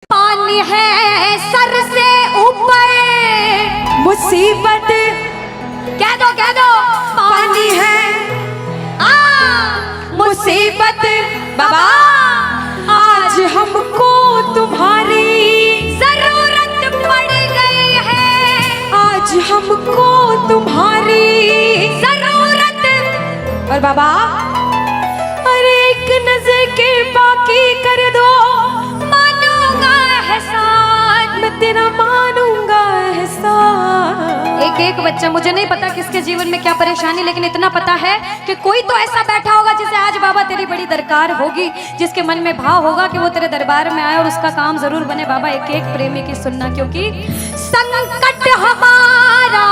पानी है सर से ऊपर मुसीबत, कह दो पानी है मुसीबत बाबा, आज हमको तुम्हारी जरूरत पड़ गई है, आज हमको तुम्हारी जरूरत। और बाबा अरे एक नजर के बाकी कर दो, मानूंगा एहसान, मैं तेरा मानूंगा एहसान। एक बच्चा, मुझे नहीं पता किसके जीवन में क्या परेशानी, लेकिन इतना पता है कि कोई तो ऐसा बैठा होगा जिसे आज बाबा तेरी बड़ी दरकार होगी, जिसके मन में भाव होगा कि वो तेरे दरबार में आए और उसका काम जरूर बने। बाबा एक एक प्रेमी की सुनना, क्योंकि संकट हमारा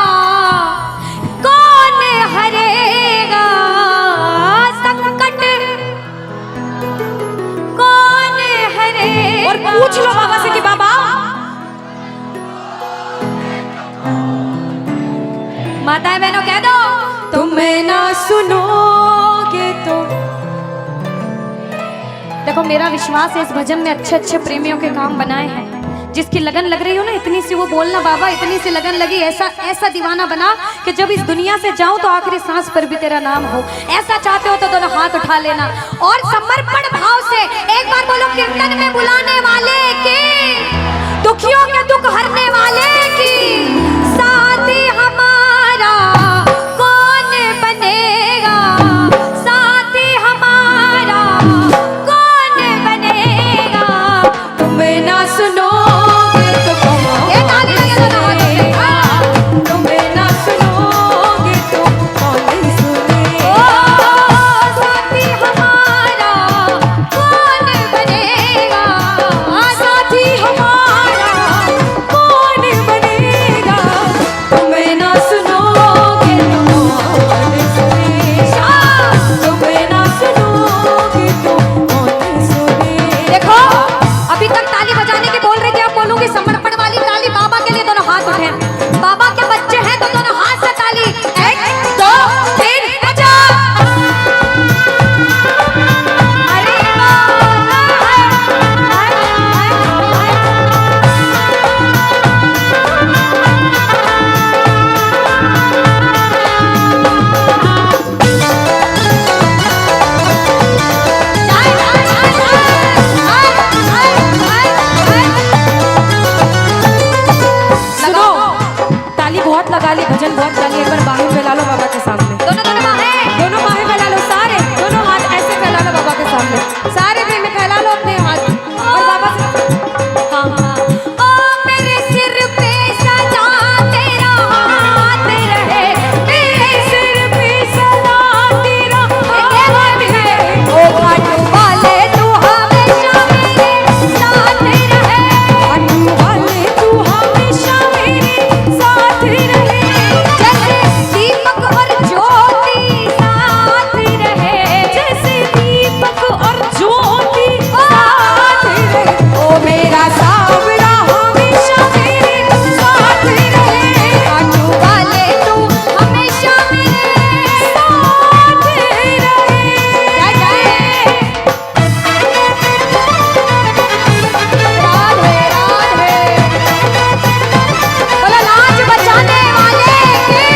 कौन हरेगा, संकट कौन हरेगा। और पूछ लो बाबा से कि बाबा माताएं बहनों कह दो, तुम्हें ना सुनोगे तो। देखो मेरा विश्वास है इस भजन में अच्छे अच्छे प्रेमियों के काम बनाए हैं। जिसकी लगन लग रही हो ना, इतनी सी वो बोलना बाबा, इतनी सी लगन लगी, ऐसा दीवाना बना कि जब इस दुनिया से जाऊं तो आखिरी सांस पर भी तेरा नाम हो। ऐसा चाहते हो तो दोनों हाथ उठा लेना और समर्पण भाव से एक बार बोलो, कीर्तन में बुलाने वाले की, दुखियों के दुख हरने वाले की, साथी हमारा कौन बनेगा, साथी हमारा कौन बनेगा। तुम्हें ना सुनोगे तो कौन सुनेगा, तुम्हें ना सुनोगे तो कौन सुनेगा, साथी हमारा कौन बनेगा, साथी हमारा कौन बनेगा। तुम्हें ना सुनोगे तो कौन सुनेगा, तुम्हें ना सुनोगे तो कौन सुनेगा। देखो अभी तक ताली बजाने की बोल रही थी, अब बोलूंगी समर्पण वाली ताली। बाबा के लिए दोनों हाथ उठे, बाबा के बच्चे हैं तो दोनों हाथ से ताली, 1 2 3 बजा। अरे सुनो, ताली बहुत लगा ली, भजन बहुत गा ली, एक बार बाहें फैला लो बाबा के सामने, दोनों बाहें फैला लो, सारे दोनों हाथ ऐसे फैला लो बाबा के सामने, सारे भी में फैला लो अपने हाथ और बाबा से हाँ। ओ मेरे सिर पे सदा तेरा हाथ रहे, मेरे सिर पे सदा तेरा हाथ रहे, ओ खाटू वाले तू हमेशा मेरे साथ रहे, खाटू वाले तू हमेशा मेरे साथ रहे, जैसे दीपक और ज्योति साथ रहे, जैसे दीपक और ज्योति साथ रहे, ओ मेरा सावरा हमेशा मेरे साथ रहे, खाटू वाले तू हमेशा मेरे साथ रहे। जय जय राधे राधे, बोलो लाज बचाने वाले की।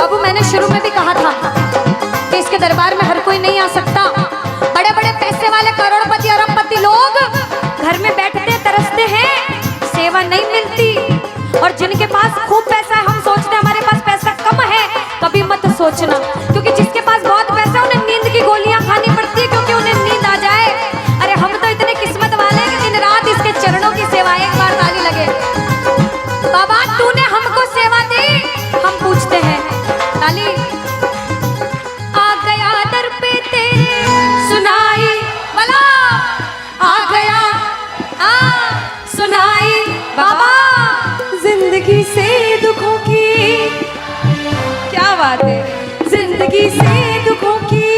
अब मैंने शुरू में भी कहा था कि इसके दरबार में हर कोई नहीं आ सकता। बड़े बड़े पैसे वाले करोड़पति अरबपति लोग घर में बैठते तरसते हैं, सेवा नहीं मिलती। और जिनके पास खूब पैसा है, हम सोचते हैं हमारे पास पैसा कम है, कभी मत सोचना, क्योंकि जिसके पास बहुत पैसा है उन्हें नींद की गोलियां खानी पड़ती है, क्योंकि उन्हें नींद आ जाए। अरे हम तो इतने किस्मत वाले हैं कि दिन रात इसके चरणों की सेवा, एक बार ताली लगे। बाबा तूने हमको सेवा दी, हम पूछते हैं ताली। आ गया दर पे तेरे सुनाई, बोला आ गया सुनाई बाबा, जिंदगी से दुखों की, क्या बात है, जिंदगी से दुखों की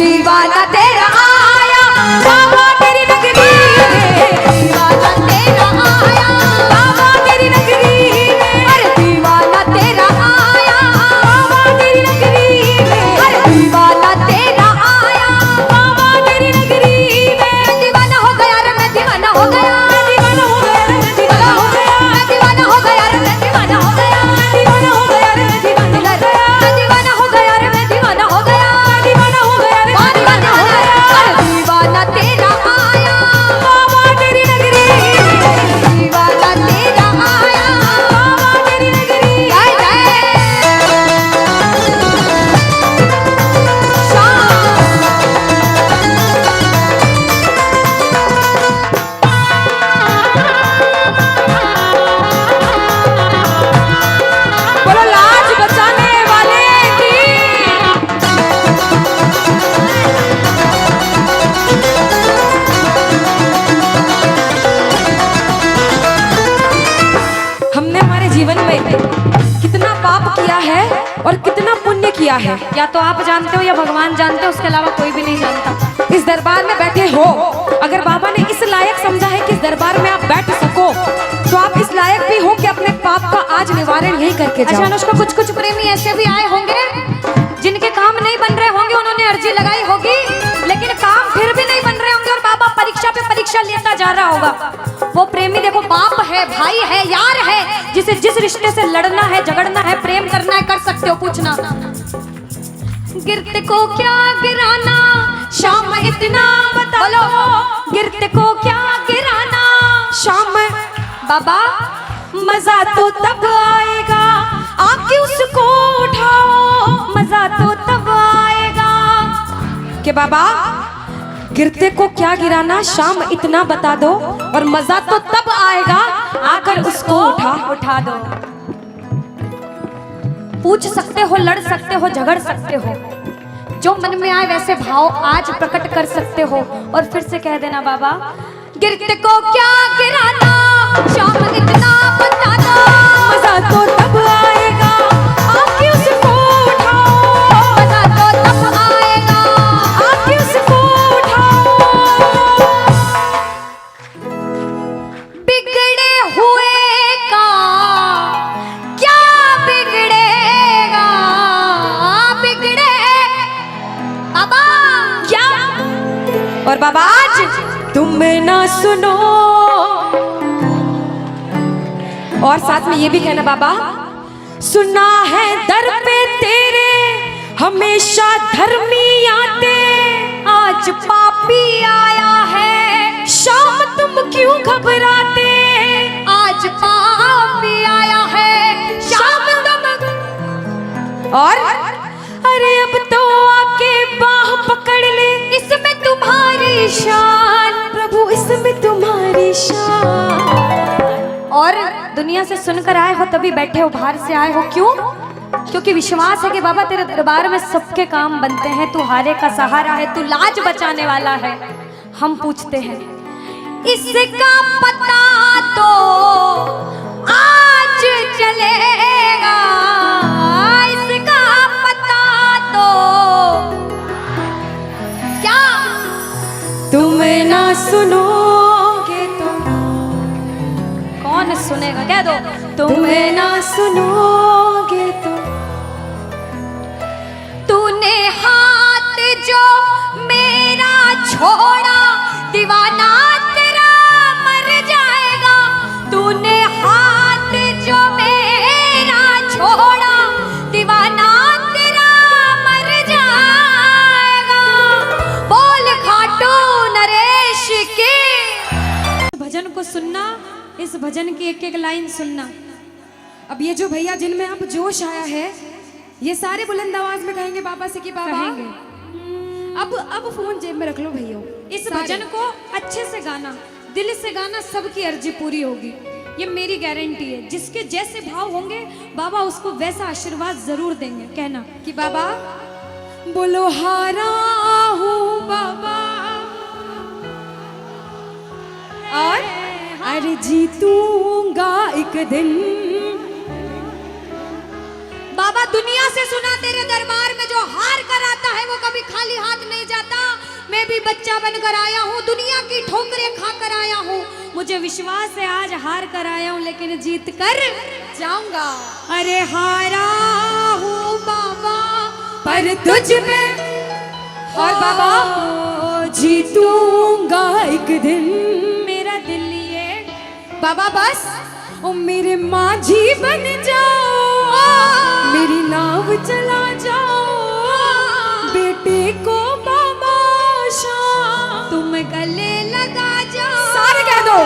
दीवाना तेरा आया बाबा तेरी नगरी में, दीवाना तेरा आया बाबा तेरी नगरी में, अरे दीवाना तेरा आया बाबा तेरी नगरी में, अरे दीवाना तेरा आया बाबा तेरी नगरी में। दीवाना हो गया रे मैं दीवाना हो गया, दीवाना हो गया रे मैं दीवाना हो गया, दीवाना हो गया रे मैं दीवाना हो गया, दीवाना हो गया रे मैं दीवाना हो गया, दीवाना हो गया रे मैं दीवाना हो गया, दीवाना हो गया रे मैं दीवाना हो गया। अरे दीवाना तेरा आया बाबा तेरी नगरी में, दीवाना तेरा आया बाबा तेरी नगरी। जय बोलो लाज बचाने वाले की। हमने हमारे जीवन में कितना पाप किया है और कितना पुण्य किया है, या तो आप जानते हो या भगवान जानते हो, उसके अलावा कोई भी नहीं जानता। इस दरबार में बैठे हो, अगर बाबा ने इस लायक समझा है कि इस दरबार में आप बैठ सको, तो आप इस लायक भी हो कि अपने पाप का आज निवारण यही करके जाओ। अच्छा अनुष्का, कुछ कुछ प्रेमी ऐसे भी आए होंगे जिनके काम नहीं बन रहे होंगे, उन्होंने अर्जी लगाई होगी लेकिन काम फिर भी नहीं बन रहे होंगे, और बाबा परीक्षा पे परीक्षा लेता जा रहा होगा। वो प्रेमी देखो, बाप है, भाई है, यार है, जिसे जिस रिश्ते से लड़ना है, झगड़ना है, प्रेम करना है, कर सकते हो। पूछना गिरते को क्या गिराना शाम इतना बता लो, गिरते को क्या गिराना शाम। बाबा मजा तो तब आएगा आके उसको उठाओ, मजा तो तब आएगा कि बाबा गिरते को क्या गिराना शाम इतना बता दो, और मजा तो तब आएगा आकर उसको उठा दो। पूछ सकते हो, लड़ सकते हो, झगड़ सकते हो, जो मन में आए वैसे भाव आज प्रकट कर सकते हो, और फिर से कह देना बाबा गिरते को क्या गिराना शाम इतना बता दो, मजा तो तब आएगा आके उसको उठाओ, मजा तो तब आएगा आके उसको उठाओ। बिगड़े हुए का क्या बिगड़ेगा, बिगड़े बाबा क्या। और बाबा आज तुम ना सुनो, और साथ में ये भी कहना बाबा सुना है दर पे तेरे हमेशा धर्मी आते, आज पापी आया है शाम तुम क्यों घबराते, आज पापी आया है शाम तुम। और अरे अब तो आके बाह पकड़ ले, इसमें तुम्हारी शान प्रभु, इसमें तुम्हारी शान। और दुनिया से सुनकर आए हो तभी बैठे हो, बाहर से आए हो क्यों? क्योंकि विश्वास है कि बाबा तेरे दरबार में सबके काम बनते हैं, तू हारे का सहारा है, तू लाज बचाने वाला है। हम पूछते हैं इसका पता तो आज चलेगा, इसका पता तो क्या तुम ना सुनोगे तो कौन सुनेगा? कह दो तुम ना सुनोगे तो। तूने हाथ जो मेरा छोड़ा दीवाना तेरा मर जाएगा, तूने हाथ जो मेरा छोड़ा दीवाना तेरा मर जाएगा। बोल खाटू नरेश के भजन को सुनना, इस भजन की एक एक लाइन सुनना। अब ये जो भैया जिनमें अब जोश आया है, ये सारे बुलंद आवाज में कहेंगे बाबा से कि बाबा अब फोन जेब में रख लो भैया। इस भजन को अच्छे से गाना, दिल से गाना, सबकी अर्जी पूरी होगी, ये मेरी गारंटी है। जिसके जैसे भाव होंगे बाबा उसको वैसा आशीर्वाद जरूर देंगे। कहना कि बाबा बोलो हारा हूँ बाबा और अरे जीतूंगा एक दिन। बाबा दुनिया से सुना तेरे दरबार में जो हार कर आता है वो कभी खाली हाथ नहीं जाता। मैं भी बच्चा बनकर आया हूँ, दुनिया की ठोकरें खाकर आया हूँ। मुझे विश्वास है आज हार कर आया हूँ लेकिन जीत कर जाऊंगा। अरे हारा हूँ बाबा पर तुझ में और बाबा जीतूंगा एक दिन। मेरा दिल ये बाबा बस ओ मेरे माझी बन जाओ, मेरी नाव चला जाओ, बेटे को बाबा शाम तुम गले लगा जाओ। सारे कह दो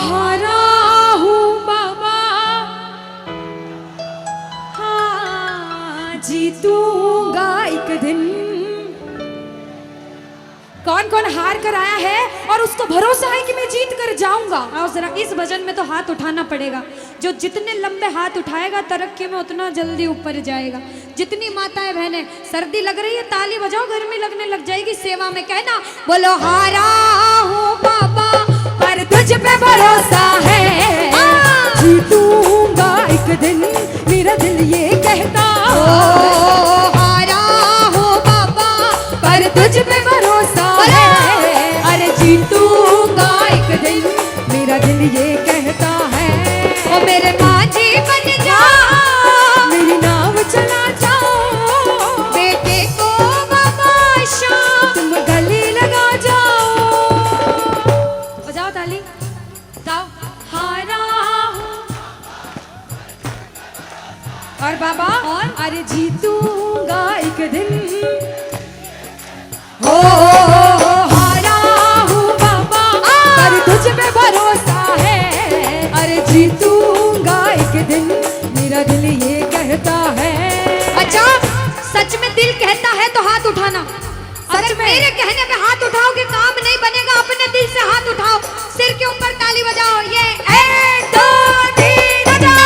हारा हूँ बाबा, हाँ जीतूंगा एक दिन। कौन कौन हार कर आया है और उसको भरोसा है कि मैं जीत कर जाऊंगा? और जरा इस भजन में तो हाथ उठाना पड़ेगा। जो जितने लंबे हाथ उठाएगा तरक्की में उतना जल्दी ऊपर जाएगा। जितनी माताएं बहनें सर्दी लग रही है ताली बजाओ, गर्मी लगने लग जाएगी। सेवा में कहना बोलो हारा हूँ बाबा पर तुझ पे भरोसा है, जीतूंगा एक दिन मेरा दिल ये कहता। हारा हूँ बाबा पर तुझ पे भरोसा है, अरे जीतूंगा एक दिन मेरा दिल ये कहता है। ओ मेरे माझी बन जा, मेरी नाव चला जाओ, बेटे को बाबा शाम तुम गले लगा जाओ। बजाओ ताली जाओ। हारा और बाबा और अरे जीतूंगा एक दिन। हो हारा हूँ बाबा पर तुझ पे भरोसा है, अरे जीतूंगा एक दिन मेरा दिल ये कहता है। अच्छा सच में दिल कहता है तो हाथ उठाना। सच में मेरे कहने पे हाथ उठाओगे काम नहीं बनेगा। अपने दिल से हाथ उठाओ, सिर के ऊपर ताली बजाओ। ये 1 2 3 बजाओ।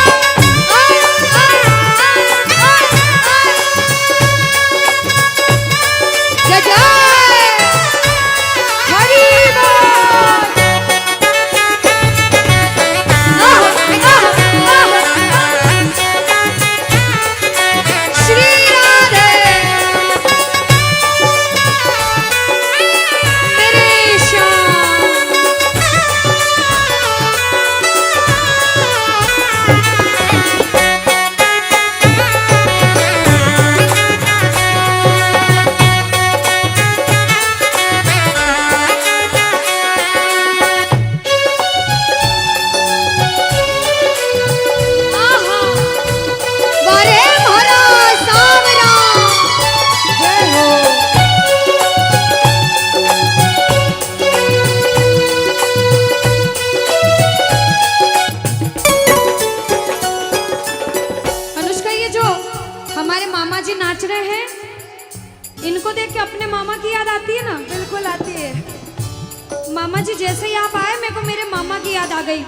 इनको देख के अपने मामा की याद आती है ना? बिल्कुल आती है। मामा जी जैसे ही आप आए मेरे को मेरे मामा की याद आ गई।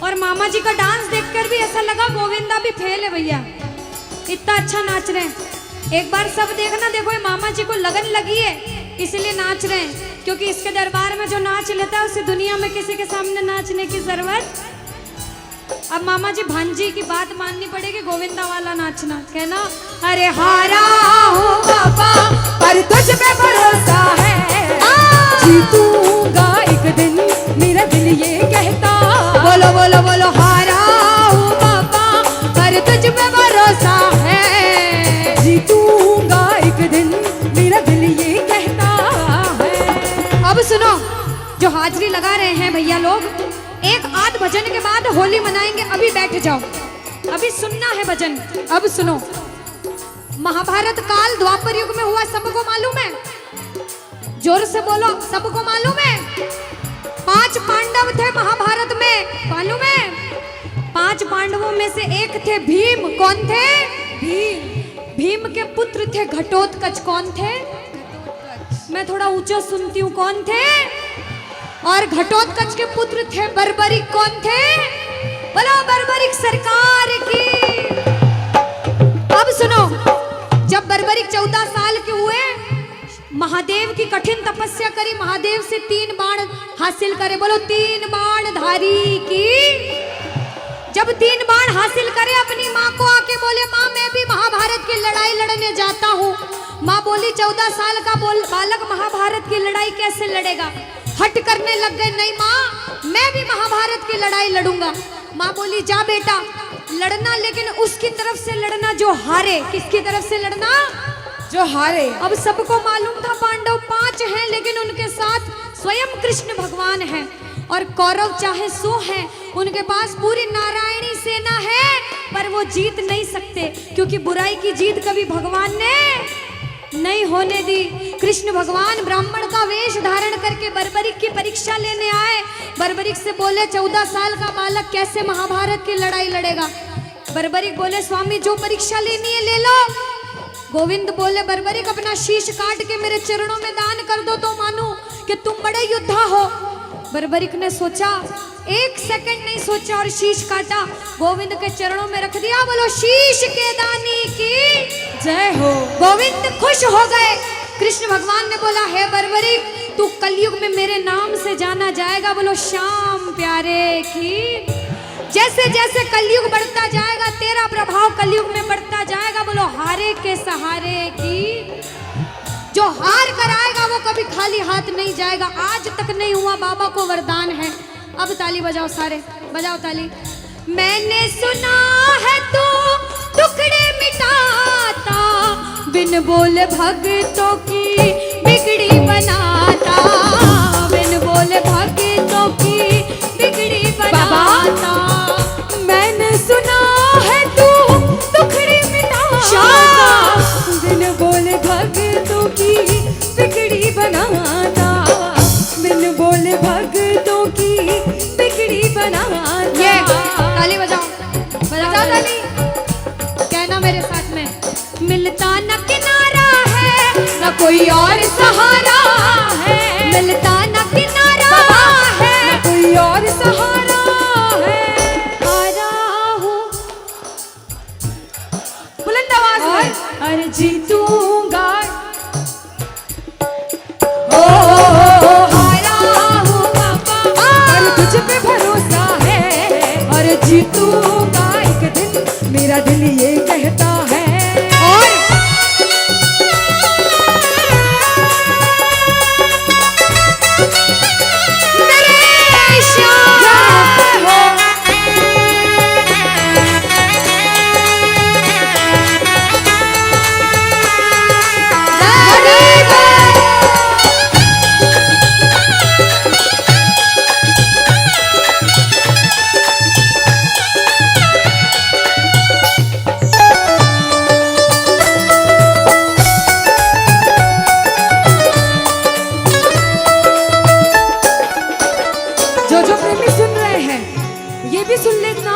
और मामा जी का डांस देखकर भी ऐसा लगा गोविंदा भी फेल है भैया, इतना अच्छा नाच रहे हैं। एक बार सब देखना, देखो ये मामा जी को लगन लगी है इसलिए नाच रहे हैं, क्योंकि इसके दरबार में जो नाच लेता है उसे दुनिया में किसी के सामने नाचने की जरूरत। अब मामा जी भांजी की बात माननी पड़ेगी, गोविंदा वाला नाचना। कहना अरे हारा हूँ बाबा पर तुझ पे भरोसा है, जीतूंगा एक दिन मेरा दिल ये कहता। बोलो बोलो बोलो हारा हूँ बाबा पर तुझ पे भरोसा है, जीतूंगा एक दिन मेरा दिल ये कहता है। अब सुनो, जो हाजिरी लगा रहे हैं भैया लोग, एक आध भजन के बाद होली मनाएंगे। अभी बैठ जाओ, अभी सुनना है भजन। अब सुनो, महाभारत काल द्वापर युग में हुआ, सबको मालूम है? जोर से बोलो, सबको मालूम है? 5 पांडव थे महाभारत में, मालूम है? 5 पांडवों में से एक थे भीम। कौन थे? भीम। भीम के पुत्र थे घटोत्कच। कौन थे? मैं थोड़ा ऊंचा सुनती हूँ। कौन थे? और घटोत्कच के पुत्र थे बर्बरिक। कौन थे? बोलो बर्बरिक सरकार की। अब सुनो, जब बर्बरिक 14 साल के हुए, महादेव की कठिन तपस्या करी, महादेव से 3 बाण हासिल करे। बोलो 3 बाण धारी की। जब 3 बाण हासिल करे, अपनी माँ को आके बोले, माँ मैं भी महाभारत की लड़ाई लड़ने लड़ने जाता हूँ। माँ बोली 14 साल का बालक महाभारत की लड़ाई कैसे लड़ेगा? हट करने लग गए, नहीं माँ मैं भी महाभारत की लड़ाई लड़ूंगा। माँ बोली जा बेटा लड़ना, लेकिन उसकी तरफ से लड़ना जो हारे। किसकी तरफ से लड़ना? जो हारे। अब सबको मालूम था पांडव 5 हैं, लेकिन उनके साथ स्वयं कृष्ण भगवान हैं। और कौरव चाहे 100 हैं, उनके पास पूरी नारायणी सेना है, पर वो जीत नहीं सकते, क्योंकि बुराई की जीत कभी भगवान ने नहीं होने दी। कृष्ण भगवान ब्राह्मण का वेश धारण करके बर्बरिक की परीक्षा लेने आए। बर्बरिक से बोले 14 साल का बालक कैसे महाभारत की लड़ाई लड़ेगा? बर्बरिक बोले स्वामी जो परीक्षा लेनी है ले लो। गोविंद बोले बर्बरिक अपना शीश काट के मेरे चरणों में दान कर दो तो मानूं कि तुम बड़े योद्धा हो। बर्बरिक ने सोचा, 1 सेकंड नहीं सोचा और शीश काटा, गोविंद के चरणों में रख दिया। बोलो शीश के दानी की जय हो। गोविंद खुश हो गए। कृष्ण भगवान ने बोला हे बर्बरिक तू कलयुग में मेरे नाम से जाना जाएगा। बोलो श्याम प्यारे की। जैसे जैसे कलयुग बढ़ता जाएगा तेरा प्रभाव कलयुग में बढ़ता जाएगा। बोलो हारे के सहारे की। जो हार कर आएगा वो कभी खाली हाथ नहीं जाएगा। आज तक नहीं हुआ, बाबा को वरदान है। अब ताली बजाओ सारे, बजाओ ताली। मैंने सुना है तू टुकड़े मिटाता, बिन बोले भक्तों की बिगड़ी बनाता, बिन बोले भक्तों की बिगड़ी बनाता। मैंने सुना है तू टुकड़े मिटाता, बिन बोले भक्तों की बिगड़ी बनाता, बिन बोले भक्तों की बिगड़ी बनाता। ये ताली बजाओ, बजाओ ताली। कहना मेरे साथ में, मिलता न किनारा है न कोई और सहारा है, मिलता न किनारा है न कोई और सहारा है। हारा हूँ बुलंद आवाज में, अरे जीतूंगा। हारा हूँ बाबा, पर तुझ पे भरोसा है, और जीतूंगा एक दिन, मेरा दिल ये कहता है। और मेरे श्याम हो। जो जो प्रेमी सुन रहे हैं ये भी सुन लेना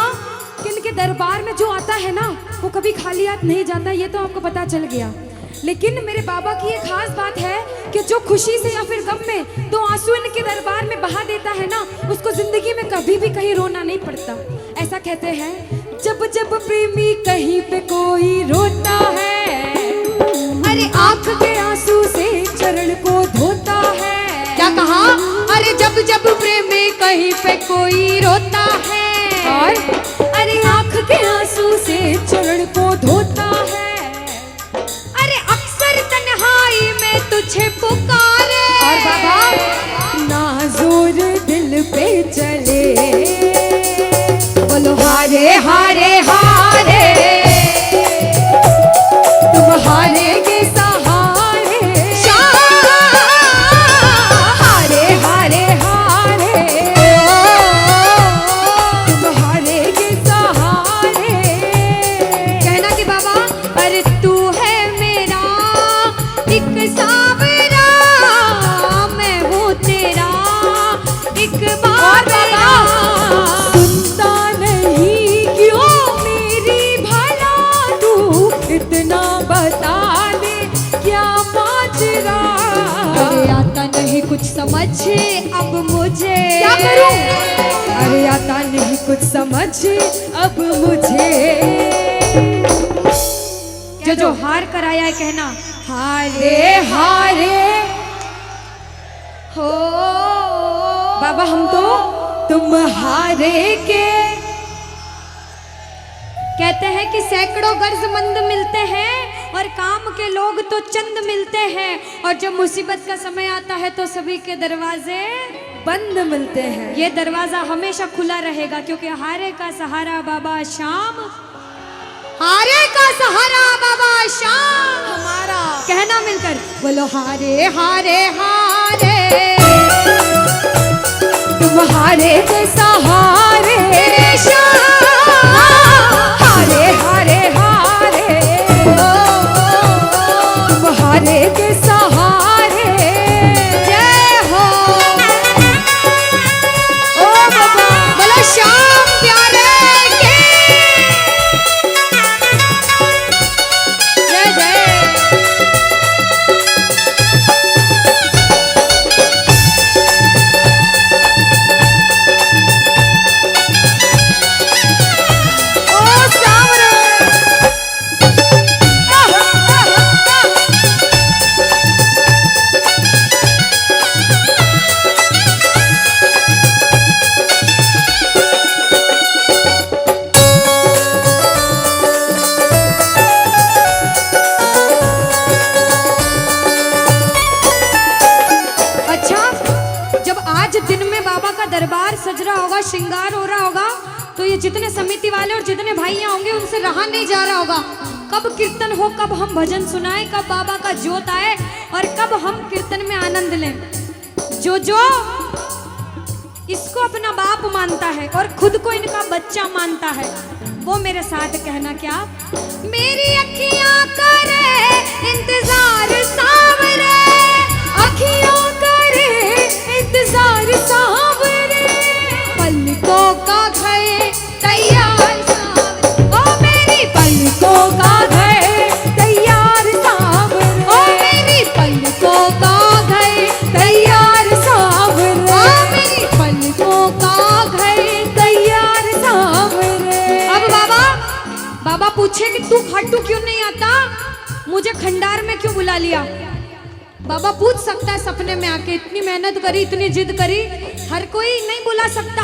कि इनके दरबार में जो आता है ना वो कभी खाली हाथ नहीं जाता। ये तो आपको पता चल गया, लेकिन मेरे बाबा की एक खास बात है कि जो खुशी से या फिर गम में 2 आंसू इनके दरबार में बहा देता है ना, उसको जिंदगी में कभी भी कहीं रोना नहीं पड़ता। ऐसा कहते हैं, जब जब प्रेमी कहीं पे कोई रोता है, अरे आंख के आंसू से चरण को धोता है। क्या कहा? अरे जब जब प्रेमी कहीं पे कोई रोता है, और अरे आंख के आंसू से चरण को धोता है। अरे अक्सर तन्हाई में तुझे पुकारे। और बाबा नाज़ुर दिल पे चले, बोलो हारे हारे हारे, तुम हारेगे सहारे। हारे हारे हारे, तुम हारेगे सहारे। कहना कि बाबा अरे तू है मेरा एक सावरा, मैं हूँ तेरा एक बाबरा। सुनता नहीं क्यों मेरी भला, तू इतना बता दे क्या माजरा। अरे आता नहीं कुछ समझ अब मुझे, क्या करूं? अरे आता नहीं कुछ समझ अब मुझे। जो जो हार कर आया है कहना हारे हारे हो। बाबा हम तो तुम हारे के। कहते हैं कि सैकड़ों गर्जमंद मिलते हैं और काम के लोग तो चंद मिलते हैं, और जब मुसीबत का समय आता है तो सभी के दरवाजे बंद मिलते हैं। ये दरवाजा हमेशा खुला रहेगा, क्योंकि हारे का सहारा बाबा श्याम, हारे का सहारा बाबा श्याम हमारा। कहना मिलकर बोलो हारे हारे हारे, तुम्हारे के सहारे श्याम, हारे हारे हारे, तुम्हारे के सहारे। जय हो। ओ बाबा बोलो श्याम प्यारे के जय जय। दरबार सज रहा होगा, श्रृंगार हो रहा होगा, तो ये जितने समिति वाले और जितने भाई यहाँ होंगे उनसे रहा नहीं जा रहा होगा। कब कीर्तन हो, कब हम भजन सुनाएं, कब बाबा का जोत आए और कब हम कीर्तन में आनंद लें। जो जो इसको अपना बाप मानता है और खुद को इनका बच्चा मानता है, वो मेरे साथ कहना क्या। मेरी अखियां करे इंतजार सावरे, अखियों करे इंतजार सावरे, पलकों का घर तैयार सावरे, ओ मेरी पलकों का घर तैयार सावरे, ओ मेरी पलकों का घर तैयार सावरे, ओ मेरी पलकों का घर तैयार सावरे। अब बाबा पूछे कि तू खाटू क्यों नहीं आता, मुझे खंडार में क्यों बुला लिया। बाबा पूछ सकता है सपने में आके, इतनी मेहनत करी, इतनी जिद करी, हर कोई नहीं बुला सकता।